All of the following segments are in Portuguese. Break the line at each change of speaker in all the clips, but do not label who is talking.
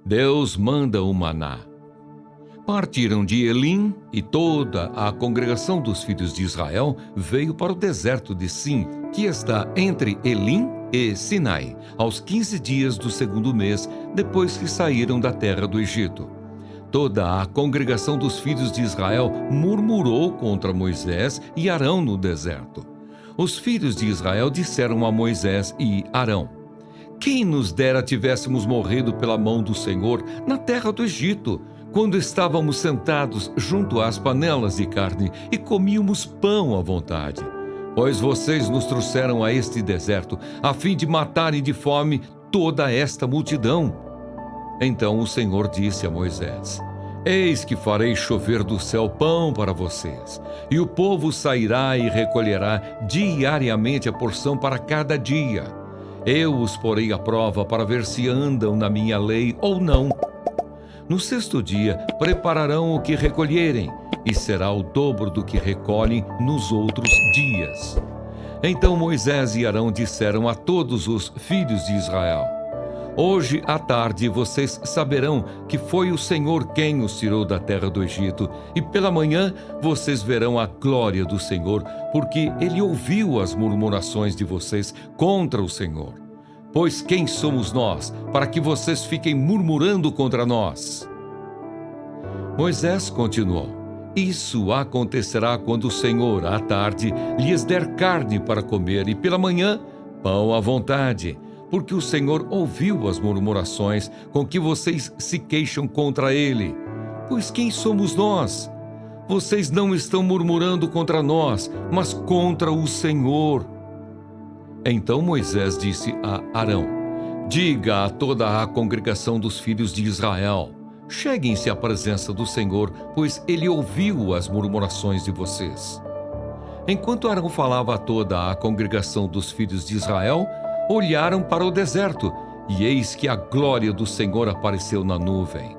Deus manda o maná. Partiram de Elim e toda a congregação dos filhos de Israel veio para o deserto de Sim, que está entre Elim e Sinai, aos 15 dias do segundo mês, depois que saíram da terra do Egito. Toda a congregação dos filhos de Israel murmurou contra Moisés e Arão no deserto. Os filhos de Israel disseram a Moisés e Arão: quem nos dera tivéssemos morrido pela mão do Senhor na terra do Egito, quando estávamos sentados junto às panelas de carne e comíamos pão à vontade. Pois vocês nos trouxeram a este deserto, a fim de matarem de fome toda esta multidão. Então o Senhor disse a Moisés: eis que farei chover do céu pão para vocês, e o povo sairá e recolherá diariamente a porção para cada dia. Eu os porei à prova para ver se andam na minha lei ou não. No sexto dia, prepararão o que recolherem, e será o dobro do que recolhem nos outros dias. Então Moisés e Arão disseram a todos os filhos de Israel: hoje à tarde vocês saberão que foi o Senhor quem os tirou da terra do Egito, e pela manhã vocês verão a glória do Senhor, porque ele ouviu as murmurações de vocês contra o Senhor. Pois quem somos nós, para que vocês fiquem murmurando contra nós? Moisés continuou: isso acontecerá quando o Senhor, à tarde, lhes der carne para comer, e pela manhã, pão à vontade, porque o Senhor ouviu as murmurações com que vocês se queixam contra ele. Pois quem somos nós? Vocês não estão murmurando contra nós, mas contra o Senhor. Então Moisés disse a Arão: diga a toda a congregação dos filhos de Israel: cheguem-se à presença do Senhor, pois ele ouviu as murmurações de vocês. Enquanto Arão falava a toda a congregação dos filhos de Israel, olharam para o deserto, e eis que a glória do Senhor apareceu na nuvem.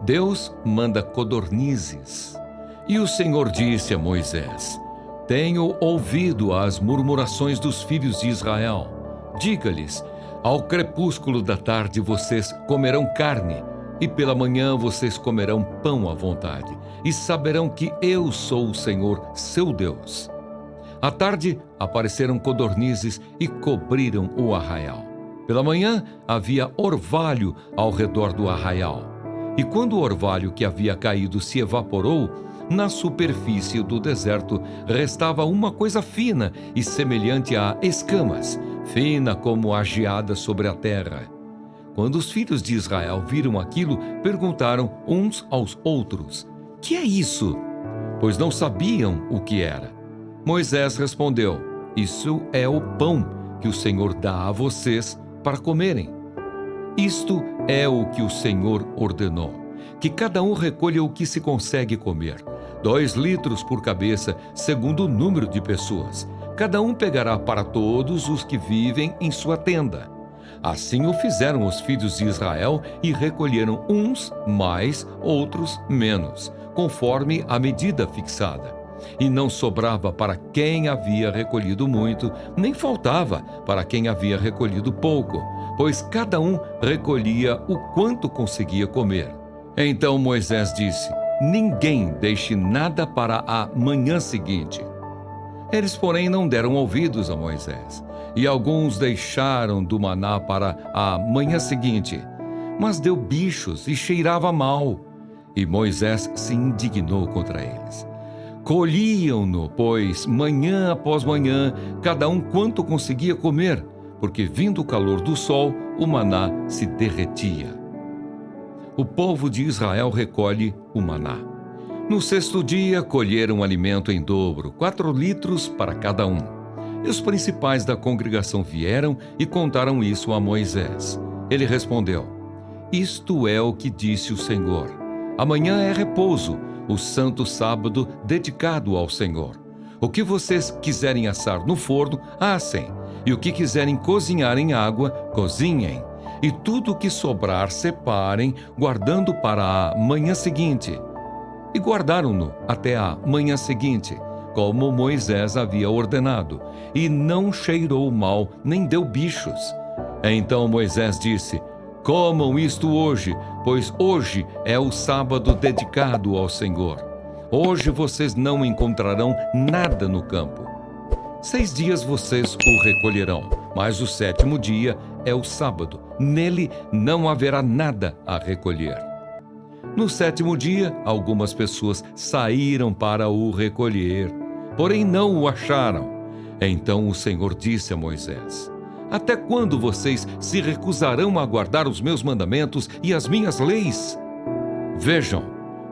Deus manda codornizes. E o Senhor disse a Moisés: tenho ouvido as murmurações dos filhos de Israel. Diga-lhes: ao crepúsculo da tarde vocês comerão carne, e pela manhã vocês comerão pão à vontade, e saberão que eu sou o Senhor, seu Deus. À tarde apareceram codornizes e cobriram o arraial. Pela manhã havia orvalho ao redor do arraial. E quando o orvalho que havia caído se evaporou, na superfície do deserto restava uma coisa fina e semelhante a escamas, fina como a geada sobre a terra. Quando os filhos de Israel viram aquilo, perguntaram uns aos outros: que é isso? Pois não sabiam o que era. Moisés respondeu: isso é o pão que o Senhor dá a vocês para comerem. Isto é o que o Senhor ordenou, que cada um recolha o que se consegue comer, 2 litros por cabeça, segundo o número de pessoas. Cada um pegará para todos os que vivem em sua tenda. Assim o fizeram os filhos de Israel e recolheram uns mais, outros menos, conforme a medida fixada. E não sobrava para quem havia recolhido muito, nem faltava para quem havia recolhido pouco, pois cada um recolhia o quanto conseguia comer. Então Moisés disse: ninguém deixe nada para a manhã seguinte. Eles, porém, não deram ouvidos a Moisés, e alguns deixaram do maná para a manhã seguinte, mas deu bichos e cheirava mal. E Moisés se indignou contra eles. Colhiam-no, pois, manhã após manhã, cada um quanto conseguia comer, porque, vindo o calor do sol, o maná se derretia. O povo de Israel recolhe o maná. No sexto dia, colheram alimento em dobro, 4 litros para cada um. E os principais da congregação vieram e contaram isso a Moisés. Ele respondeu: isto é o que disse o Senhor. Amanhã é repouso, o santo sábado dedicado ao Senhor. O que vocês quiserem assar no forno, assem. E o que quiserem cozinhar em água, cozinhem. E tudo o que sobrar, separem, guardando para a manhã seguinte. E guardaram-no até a manhã seguinte, como Moisés havia ordenado, e não cheirou mal, nem deu bichos. Então Moisés disse: Comam isto hoje, pois hoje é o sábado dedicado ao Senhor. Hoje vocês não encontrarão nada no campo. 6 dias vocês o recolherão, mas o 7º dia é o sábado. Nele não haverá nada a recolher. No 7º dia, algumas pessoas saíram para o recolher, porém não o acharam. Então o Senhor disse a Moisés: até quando vocês se recusarão a guardar os meus mandamentos e as minhas leis? Vejam,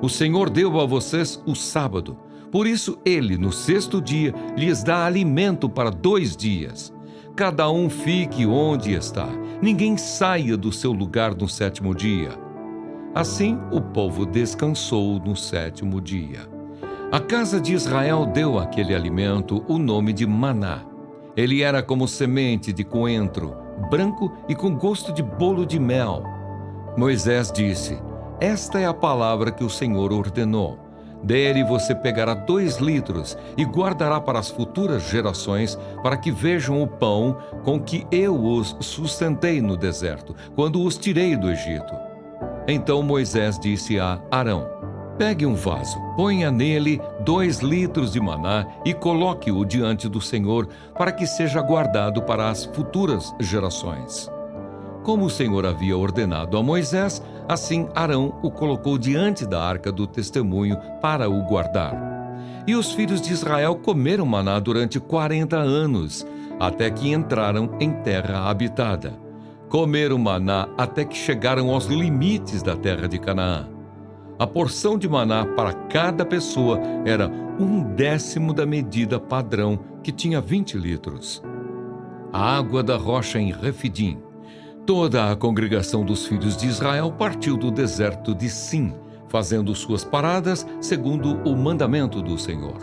o Senhor deu a vocês o sábado. Por isso ele, no 6º dia, lhes dá alimento para 2 dias. Cada um fique onde está. Ninguém saia do seu lugar no 7º dia. Assim, o povo descansou no 7º dia. A casa de Israel deu àquele alimento o nome de maná. Ele era como semente de coentro, branco e com gosto de bolo de mel. Moisés disse: esta é a palavra que o Senhor ordenou. Dele você pegará 2 litros e guardará para as futuras gerações, para que vejam o pão com que eu os sustentei no deserto, quando os tirei do Egito. Então Moisés disse a Arão: pegue um vaso, ponha nele 2 litros de maná e coloque-o diante do Senhor, para que seja guardado para as futuras gerações. Como o Senhor havia ordenado a Moisés, assim Arão o colocou diante da arca do testemunho para o guardar. E os filhos de Israel comeram maná durante 40 anos, até que entraram em terra habitada. Comeram maná até que chegaram aos limites da terra de Canaã. A porção de maná para cada pessoa era 1/10 da medida padrão, que tinha 20 litros. A água da rocha em Refidim. Toda a congregação dos filhos de Israel partiu do deserto de Sim, fazendo suas paradas segundo o mandamento do Senhor,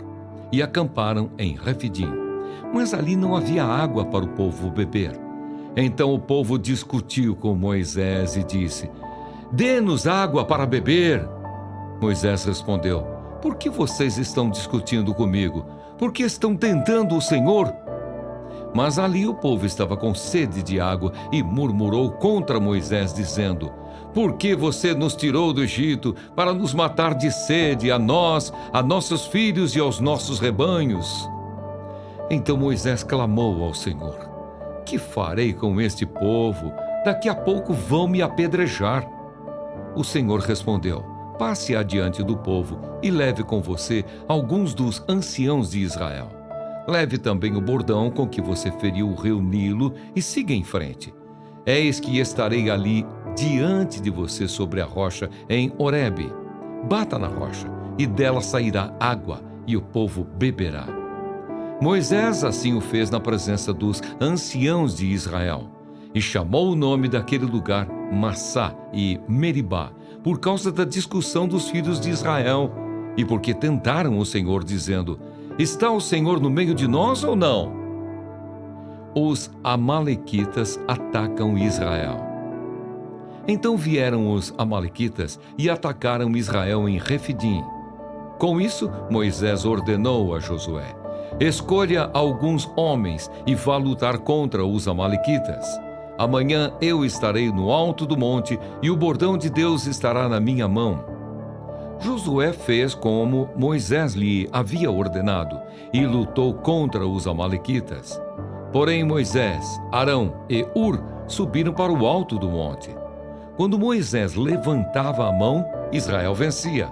e acamparam em Refidim. Mas ali não havia água para o povo beber. Então o povo discutiu com Moisés e disse: dê-nos água para beber. Moisés respondeu: por que vocês estão discutindo comigo? Por que estão tentando o Senhor? Mas ali o povo estava com sede de água e murmurou contra Moisés, dizendo: por que você nos tirou do Egito para nos matar de sede, a nós, a nossos filhos e aos nossos rebanhos? Então Moisés clamou ao Senhor: que farei com este povo? Daqui a pouco vão me apedrejar. O Senhor respondeu: passe adiante do povo e leve com você alguns dos anciãos de Israel. Leve também o bordão com que você feriu o rio Nilo e siga em frente. Eis que estarei ali diante de você sobre a rocha em Horebe. Bata na rocha, e dela sairá água, e o povo beberá. Moisés assim o fez na presença dos anciãos de Israel, e chamou o nome daquele lugar Massá e Meribá, por causa da discussão dos filhos de Israel, e porque tentaram o Senhor, dizendo: está o Senhor no meio de nós ou não? Os amalequitas atacam Israel. Então vieram os amalequitas e atacaram Israel em Refidim. Com isso, Moisés ordenou a Josué: escolha alguns homens e vá lutar contra os amalequitas. Amanhã eu estarei no alto do monte e o bordão de Deus estará na minha mão. Josué fez como Moisés lhe havia ordenado e lutou contra os amalequitas. Porém Moisés, Arão e Hur subiram para o alto do monte. Quando Moisés levantava a mão, Israel vencia.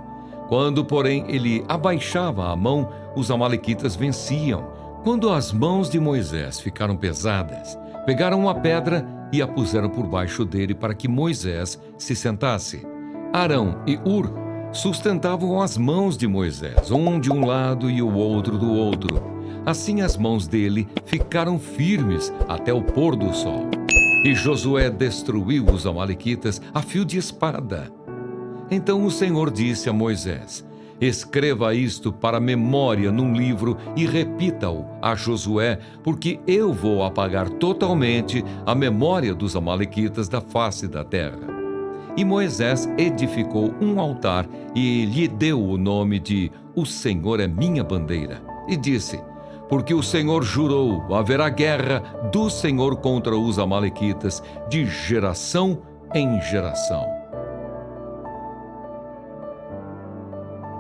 Quando, porém, ele abaixava a mão, os amalequitas venciam. Quando as mãos de Moisés ficaram pesadas, pegaram uma pedra e a puseram por baixo dele para que Moisés se sentasse. Arão e Hur sustentavam as mãos de Moisés, um de um lado e o outro do outro. Assim as mãos dele ficaram firmes até o pôr do sol. E Josué destruiu os amalequitas a fio de espada. Então o Senhor disse a Moisés: escreva isto para memória num livro e repita-o a Josué, porque eu vou apagar totalmente a memória dos amalequitas da face da terra. E Moisés edificou um altar e lhe deu o nome de O Senhor é minha bandeira. E disse: porque o Senhor jurou, haverá guerra do Senhor contra os amalequitas de geração em geração.